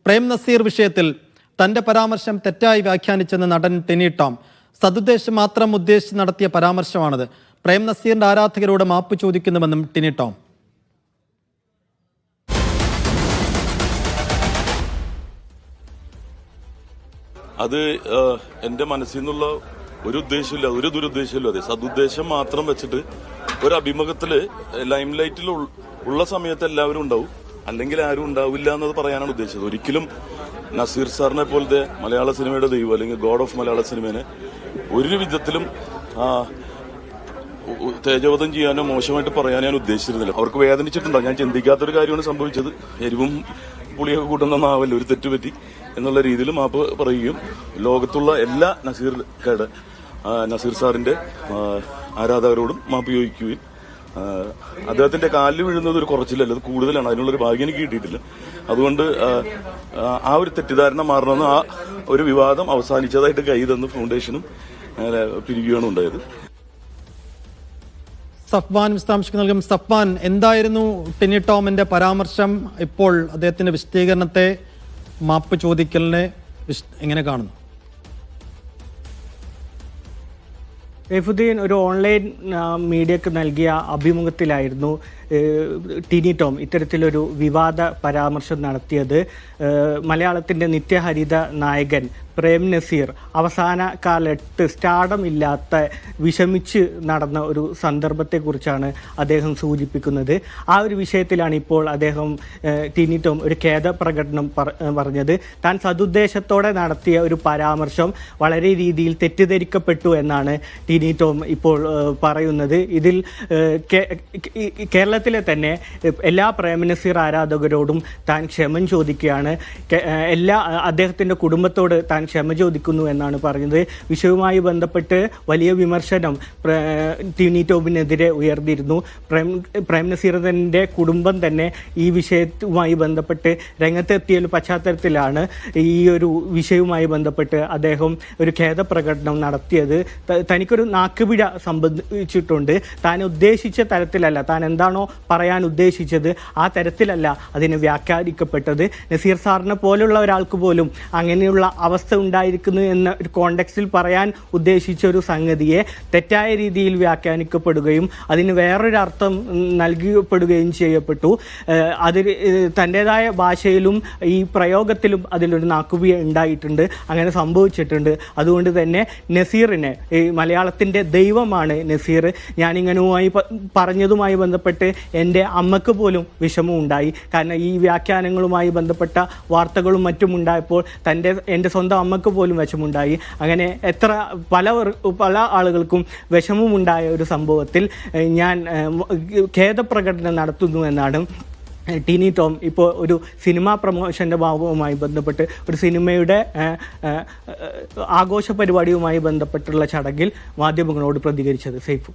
പ്രേം നസീർ വിഷയത്തിൽ തന്റെ പരാമർശം തെറ്റായി വ്യാഖ്യാനിച്ചെന്ന് നടൻ ടിനി ടോം. സദുദ്ദേശം മാത്രം ഉദ്ദേശിച്ച് നടത്തിയ പരാമർശമാണത്. പ്രേം നസീറിന്റെ ആരാധകരോട് മാപ്പ് ചോദിക്കുന്നുവെന്നും ടിനി ടോം. അത് എൻ്റെ മനസ്സിൽ നിന്നുള്ള ഒരു ഉദ്ദേശമില്ല, ഒരു ദുരുദ്ദേശമില്ല. അതെ, സദുദ്ദേശം മാത്രം വെച്ചിട്ട് ഒരു അഭിമുഖത്തില് ലൈം ലൈറ്റിൽ ഉള്ള സമയത്ത് എല്ലാവരും ഉണ്ടാവും, അല്ലെങ്കിൽ ആരും ഉണ്ടാവില്ല എന്നത് പറയാനാണ് ഉദ്ദേശിച്ചത്. ഒരിക്കലും നസീർ സാറിനെ പോലത്തെ മലയാള സിനിമയുടെ ദൈവം അല്ലെങ്കിൽ ഗോഡ് ഓഫ് മലയാള സിനിമേനെ ഒരു വിധത്തിലും തേജോവധം ചെയ്യാനോ മോശമായിട്ട് പറയാനോ ഞാൻ ഉദ്ദേശിച്ചിരുന്നില്ല. അവർക്ക് വേദനിച്ചിട്ടുണ്ടാവും. ഞാൻ ചിന്തിക്കാത്തൊരു കാര്യമാണ് സംഭവിച്ചത്. എരിവും പുളിയൊക്കെ കൂട്ടുന്ന നാവല്ല, ഒരു തെറ്റുപറ്റി എന്നുള്ള രീതിയിൽ മാപ്പ് പറയുകയും ലോകത്തുള്ള എല്ലാ നസീർ സാറിന്റെ ആരാധകരോടും മാപ്പ് ചോദിക്കുകയും അദ്ദേഹത്തിന്റെ കാലിൽ വീഴുന്നത് ഒരു കുറച്ചിലല്ല, അത് കൂടുതലാണ്. അതിനുള്ളൊരു ഭാഗ്യം എനിക്ക് കിട്ടിയിട്ടില്ല. അതുകൊണ്ട് ആ ഒരു തെറ്റിദ്ധാരണ മാറണമെന്ന് ആ ഒരു വിവാദം അവസാനിച്ചതായിട്ട് കൈതന്ന് ഫൗണ്ടേഷനും പിരിക്കുകയാണ് ഉണ്ടായത്. സഫ്വാൻ വിശദാംശങ്ങൾ നൽകും. സഫ്വാൻ, എന്തായിരുന്നു ടിനി ടോമിന്റെ പരാമർശം? ഇപ്പോൾ അദ്ദേഹത്തിന്റെ വിശദീകരണത്തെ, മാപ്പ് ചോദിക്കലിനെ എങ്ങനെ കാണുന്നു? സൈഫുദ്ദീൻ ഒരു ഓൺലൈൻ മീഡിയക്ക് നൽകിയ അഭിമുഖത്തിലായിരുന്നു ടിനി ടോം ഇത്തരത്തിലൊരു വിവാദ പരാമർശം നടത്തിയത്. മലയാളത്തിൻ്റെ നിത്യഹരിത നായകൻ പ്രേം നസീർ അവസാന കാലത്ത് സ്റ്റാർഡം ഇല്ലാത്ത വിഷമിച്ച് നടന്ന ഒരു സന്ദർഭത്തെക്കുറിച്ചാണ് അദ്ദേഹം സൂചിപ്പിക്കുന്നത്. ആ ഒരു വിഷയത്തിലാണ് ഇപ്പോൾ അദ്ദേഹം ടിനി ടോം ഒരു ഖേദപ്രകടനം പറഞ്ഞത്. താൻ സദുദ്ദേശത്തോടെ നടത്തിയ ഒരു പരാമർശം വളരെ രീതിയിൽ തെറ്റിദ്ധരിക്കപ്പെട്ടു എന്നാണ് ടിനി ടോം ഇപ്പോൾ പറയുന്നത്. ഇതിൽ കേരളത്തിലെ തന്നെ എല്ലാ പ്രേം നസീർ ആരാധകരോടും താൻ ക്ഷമ ചോദിക്കുകയാണ്. അദ്ദേഹത്തിൻ്റെ കുടുംബത്തോട് താൻ ക്ഷമ ചോദിക്കുന്നു എന്നാണ് പറയുന്നത്. വിഷയവുമായി ബന്ധപ്പെട്ട് വലിയ വിമർശനം ടിനി ടോമിനെതിരെ ഉയർന്നിരുന്നു. പ്രേം നസീറിന്റെ കുടുംബം തന്നെ ഈ വിഷയവുമായി ബന്ധപ്പെട്ട് രംഗത്തെത്തിയ പശ്ചാത്തലത്തിലാണ് ഈ ഒരു വിഷയവുമായി ബന്ധപ്പെട്ട് അദ്ദേഹം ഒരു ഖേദപ്രകടനം നടത്തിയത്. തനിക്കൊരു നാക്കുപിഴ സംഭവിച്ചിട്ടുണ്ട്, താൻ ഉദ്ദേശിച്ച തരത്തിലല്ല, താൻ എന്താണോ പറയാൻ ഉദ്ദേശിച്ചത് ആ തരത്തിലല്ല അതിനെ വ്യാഖ്യാനിക്കപ്പെട്ടത്. നസീർ സാറിനെ പോലുള്ള ഒരാൾക്ക് പോലും അങ്ങനെയുള്ള അവസ്ഥ ഉണ്ടായിരിക്കുന്നു എന്ന ഒരു കോണ്ടെക്സ്റ്റിൽ പറയാൻ ഉദ്ദേശിച്ച ഒരു സംഗതിയെ തെറ്റായ രീതിയിൽ വ്യാഖ്യാനിക്കപ്പെടുകയും അതിന് വേറൊരു അർത്ഥം നൽകപ്പെടുകയും ചെയ്യപ്പെട്ടു. അതിൽ തൻ്റെതായ ഭാഷയിലും ഈ പ്രയോഗത്തിലും അതിലൊരു നാക്കുപിഴ ഉണ്ടായിട്ടുണ്ട്, അങ്ങനെ സംഭവിച്ചിട്ടുണ്ട്. അതുകൊണ്ട് തന്നെ നസീറിനെ, ഈ മലയാളത്തിൻ്റെ ദൈവമാണ് നസീർ, ഞാനിങ്ങനെയുമായി പറഞ്ഞതുമായി ബന്ധപ്പെട്ട് എൻ്റെ അമ്മക്ക് പോലും വിഷമം ഉണ്ടായി. കാരണം ഈ വ്യാഖ്യാനങ്ങളുമായി ബന്ധപ്പെട്ട വാർത്തകളും മറ്റും ഉണ്ടായപ്പോൾ എൻ്റെ സ്വന്തം അമ്മക്ക് പോലും വിഷമുണ്ടായി. അങ്ങനെ പല ആളുകൾക്കും വിഷമമുണ്ടായ ഒരു സംഭവത്തിൽ ഞാൻ ഖേദപ്രകടനം നടത്തുന്നു എന്നാണ് ടിനി ടോം ഇപ്പോൾ ഒരു സിനിമാ പ്രമോഷൻ്റെ ഭാഗവുമായി ബന്ധപ്പെട്ട് ഒരു സിനിമയുടെ ആഘോഷ പരിപാടിയുമായി ബന്ധപ്പെട്ടുള്ള ചടങ്ങിൽ മാധ്യമങ്ങളോട് പ്രതികരിച്ചത്. സൈഫു.